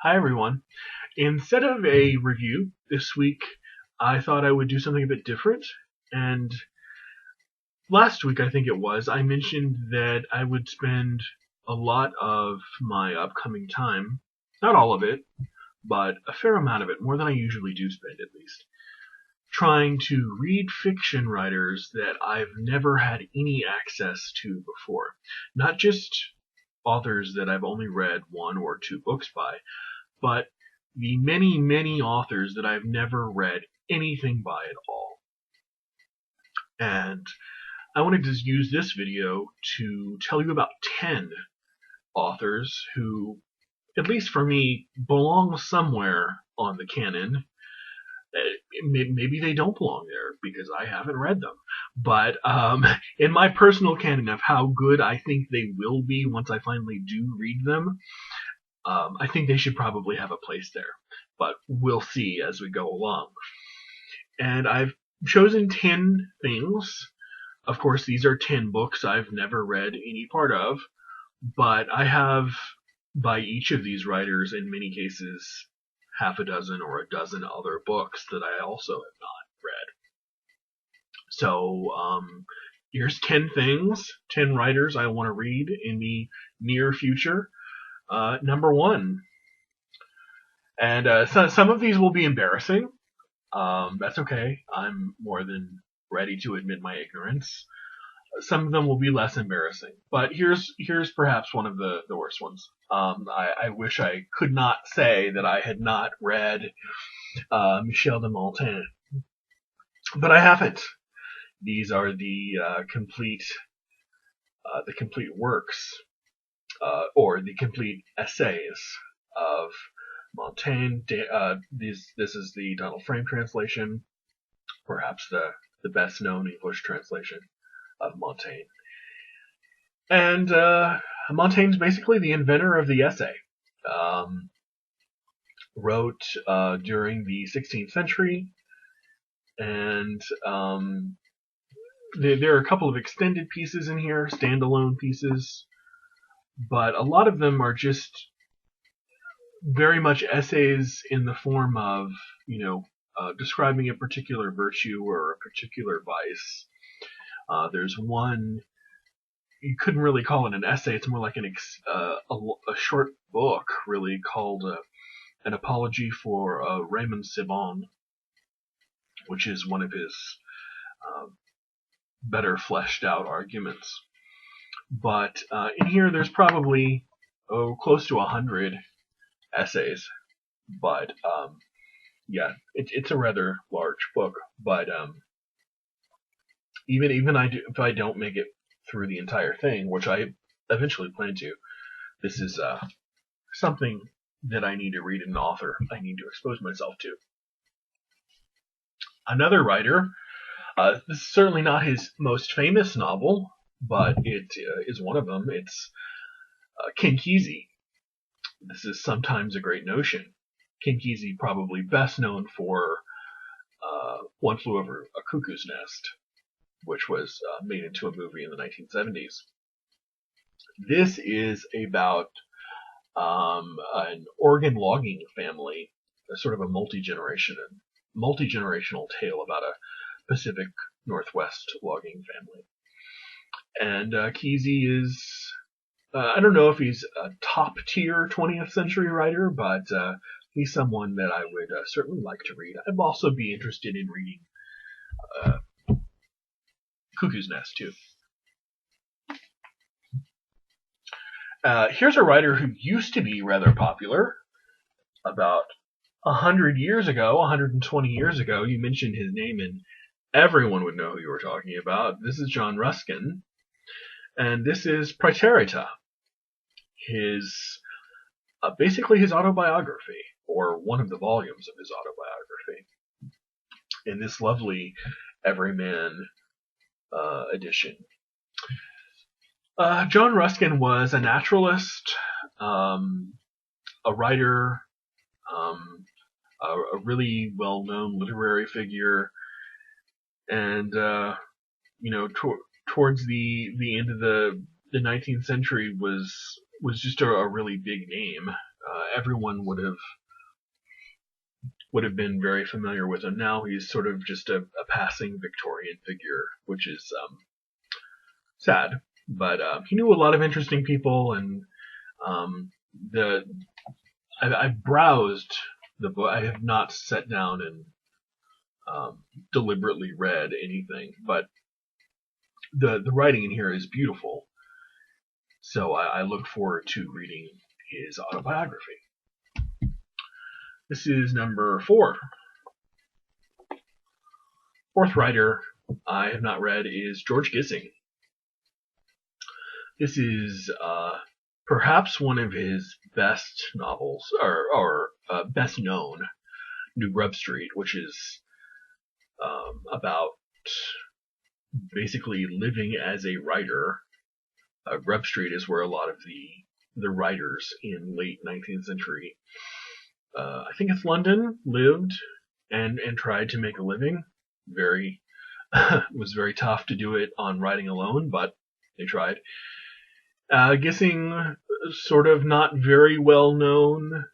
Hi everyone. Instead of a review this week, I thought I would do something a bit different. And last week, I think it was, I mentioned that I would spend a lot of my upcoming time, not all of it, but a fair amount of it, more than I usually do spend at least, trying to read fiction writers that I've never had any access to before. Not just authors that I've only read one or two books by, but the many, many authors that I've never read anything by at all. And I wanted to use this video to tell you about 10 authors who, at least for me, belong somewhere on the canon. Maybe they don't belong there because I haven't read them. But in my personal canon of how good I think they will be once I finally do read them, I think they should probably have a place there, but we'll see as we go along. And I've chosen 10 things. Of course, these are 10 books I've never read any part of, but I have, by each of these writers, in many cases, half a dozen or a dozen other books that I also have not read. So, here's 10 things, 10 writers I want to read in the near future. Number 1. And some of these will be embarrassing. That's okay. I'm more than ready to admit my ignorance. Some of them will be less embarrassing. But here's perhaps one of the worst ones. I wish I could not say that I had not read Sheldon Moulton. But I haven't. These are the complete works, or the complete essays of Montaigne. This is the Donald Frame translation, perhaps the best known English translation of Montaigne. And Montaigne's basically the inventor of the essay. Wrote during the 16th century, and there are a couple of extended pieces in here, standalone pieces, but a lot of them are just very much essays in the form of, describing a particular virtue or a particular vice. There's one, you couldn't really call it an essay, it's more like a short book, really, called An Apology for Raymond Sebon, which is one of his better fleshed out arguments. But in here there's probably close to 100 essays, but yeah, it's a rather large book. But even if I don't make it through the entire thing, which I eventually plan to, this is something that I need to read, an author I need to expose myself to. Another writer, this is certainly not his most famous novel, but it is one of them. It's Ken Kesey. This is Sometimes a Great Notion. Ken Kesey probably best known for One Flew Over a Cuckoo's Nest, which was made into a movie in the 1970s. This is about an Oregon logging family, a sort of a multi-generational tale about a Pacific Northwest logging family. And Kesey is, I don't know if he's a top-tier 20th century writer, but he's someone that I would certainly like to read. I'd also be interested in reading Cuckoo's Nest, too. Here's a writer who used to be rather popular. About 100 years ago, 120 years ago, you mentioned his name and everyone would know who you were talking about. This is John Ruskin, and this is Praeterita, basically his autobiography, or one of the volumes of his autobiography, in this lovely Everyman edition. John Ruskin was a naturalist, a writer, a really well-known literary figure, and towards the end of the 19th century was just a really big name. everyone would have been very familiar with him. Now he's sort of just a passing Victorian figure, which is sad. But he knew a lot of interesting people, and I browsed the book. I have not sat down and deliberately read anything, but the writing in here is beautiful. So I look forward to reading his autobiography. This is number 4. Fourth writer I have not read is George Gissing. This is perhaps one of his best novels, or best known, New Grub Street, which is about basically living as a writer. Grub Street is where a lot of the writers in late 19th century, I think it's London, lived and tried to make a living. It was very tough to do it on writing alone, but they tried. Gissing, sort of not very well known,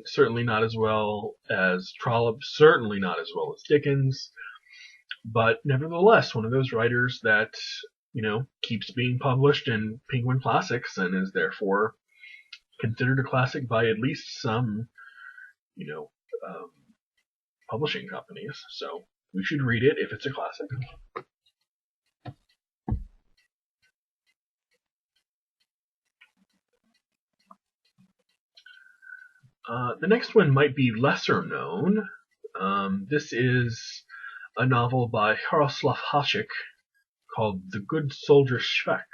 certainly not as well as Trollope, certainly not as well as Dickens, but nevertheless one of those writers that, keeps being published in Penguin Classics and is therefore considered a classic by at least some, publishing companies. So we should read it if it's a classic. The next one might be lesser known. This is a novel by Jaroslav Hasek called The Good Soldier Švec.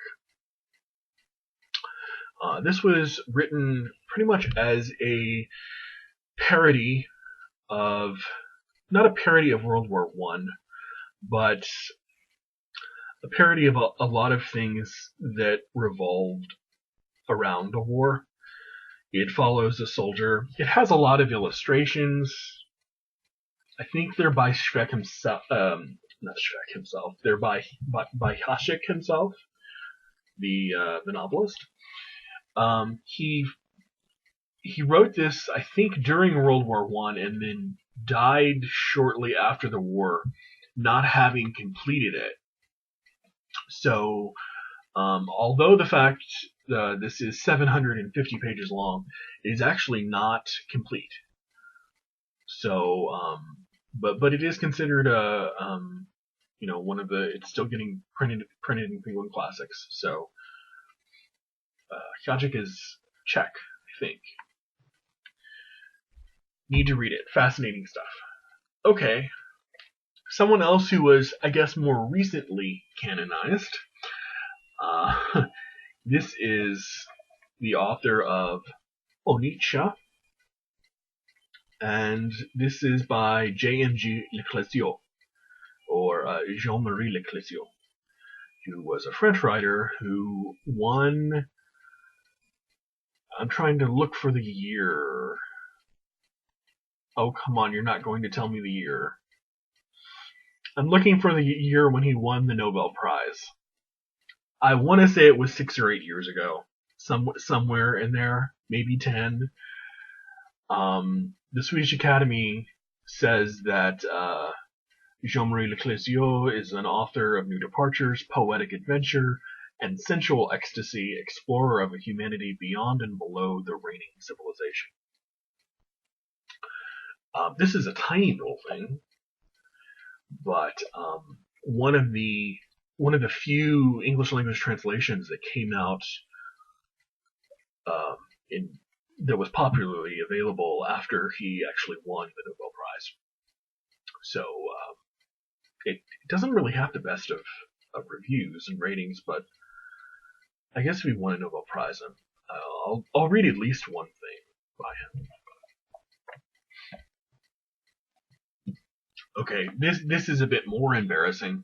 This was written pretty much as a parody of, not a parody of World War I, but a parody of a lot of things that revolved around the war. It follows a soldier. It has a lot of illustrations. I think they're by Švec himself. Not Švec himself. They're by Hasek himself, the novelist. He wrote this, I think, during World War I, and then died shortly after the war, not having completed it. So, although the fact this is 750 pages long, it is actually not complete. So, but it is considered one of the. It's still getting printed in Penguin Classics. So, Hasek is Czech, I think. Need to read it. Fascinating stuff. Okay. Someone else who was, I guess, more recently canonized. This is the author of Onitsha, and this is by J.M.G. LoCascio, or Jean-Marie LoCascio, who was a French writer who won. I'm trying to look for the year. Oh, come on, you're not going to tell me the year. I'm looking for the year when he won the Nobel Prize. I want to say it was 6 or 8 years ago. Somewhere in there, maybe 10. The Swedish Academy says that Jean-Marie LoCascio is an author of new departures, poetic adventure, and sensual ecstasy, explorer of a humanity beyond and below the reigning civilization. This is a tiny little thing, but one of the few English language translations that came out that was popularly available after he actually won the Nobel Prize. So it doesn't really have the best of reviews and ratings, but I guess if he won a Nobel Prize, I'll read at least one thing by him. Okay, this is a bit more embarrassing.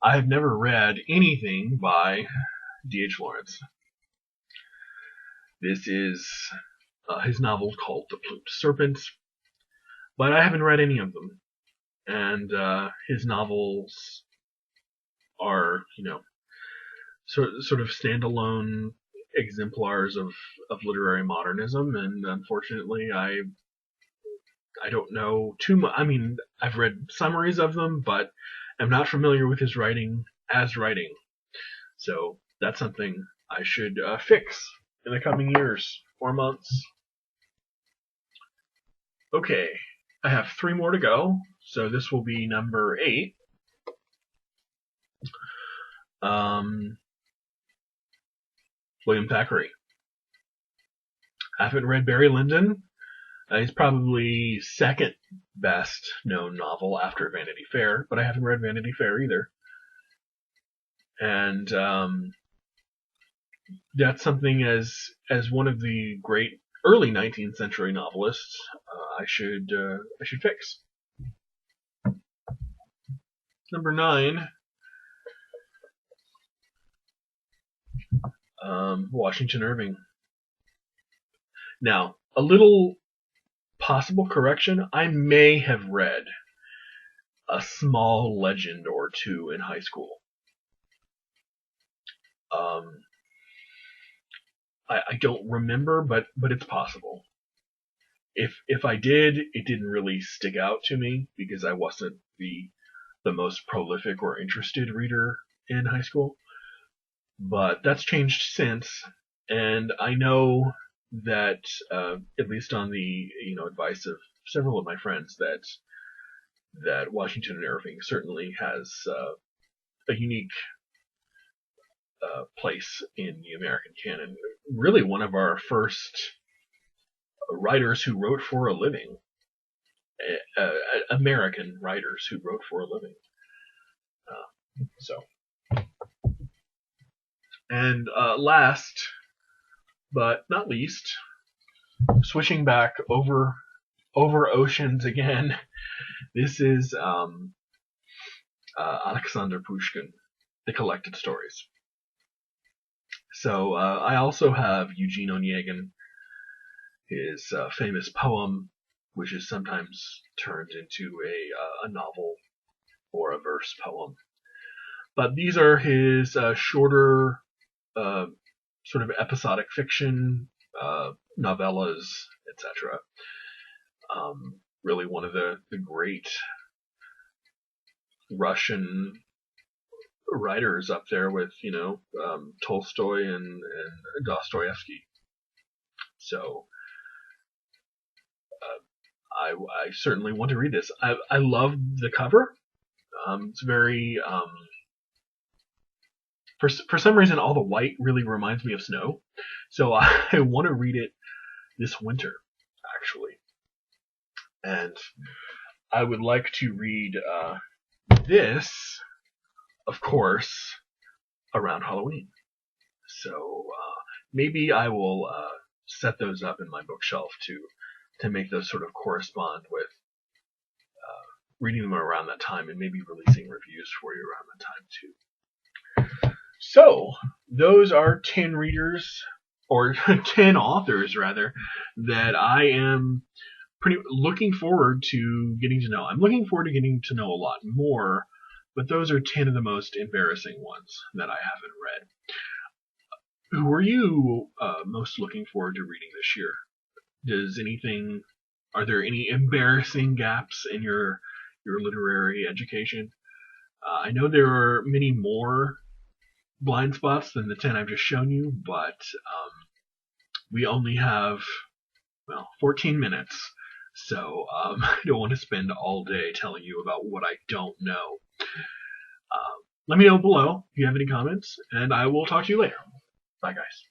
I have never read anything by D.H. Lawrence. This is his novel called The Plumed Serpent, but I haven't read any of them. And his novels are, sort of standalone exemplars of literary modernism, and unfortunately, I don't know too much. I mean, I've read summaries of them, but I'm not familiar with his writing as writing. So that's something I should fix in the coming years or months. Okay, I have 3 more to go, so this will be number 8. William Thackeray. I haven't read Barry Lyndon. He's probably second best known novel after Vanity Fair, but I haven't read Vanity Fair either. And that's something as one of the great early 19th century novelists I should fix. Number 9, Washington Irving. Now, a little possible correction, I may have read a small legend or two in high school. I don't remember, but it's possible. If I did, it didn't really stick out to me because I wasn't the most prolific or interested reader in high school. But that's changed since, and I know that at least on the advice of several of my friends that Washington Irving certainly has a unique place in the American canon. Really, one of our first writers who wrote for a living, American writers who wrote for a living. And last but not least, switching back over oceans again, this is Alexander Pushkin, The Collected Stories. So I also have Eugene Onegin, his famous poem, which is sometimes turned into a novel or a verse poem. But these are his shorter sort of episodic fiction, novellas, etc. Really one of the great Russian writers up there with, Tolstoy and Dostoevsky. So I certainly want to read this. I love the cover. It's very for some reason all the white really reminds me of snow. So I want to read it this winter, actually. And I would like to read this, of course, around Halloween. So maybe I will set those up in my bookshelf to make those sort of correspond with reading them around that time and maybe releasing reviews for you around that time too. So those are 10 readers, or 10 authors rather, that I am pretty looking forward to getting to know. I'm looking forward to getting to know a lot more, but those are 10 of the most embarrassing ones that I haven't read. Who are you most looking forward to reading this year? Are there any embarrassing gaps in your literary education? I know there are many more blind spots than the 10 I've just shown you, but we only have 14 minutes, so I don't want to spend all day telling you about what I don't know. Let me know below if you have any comments, and I will talk to you later. Bye, guys.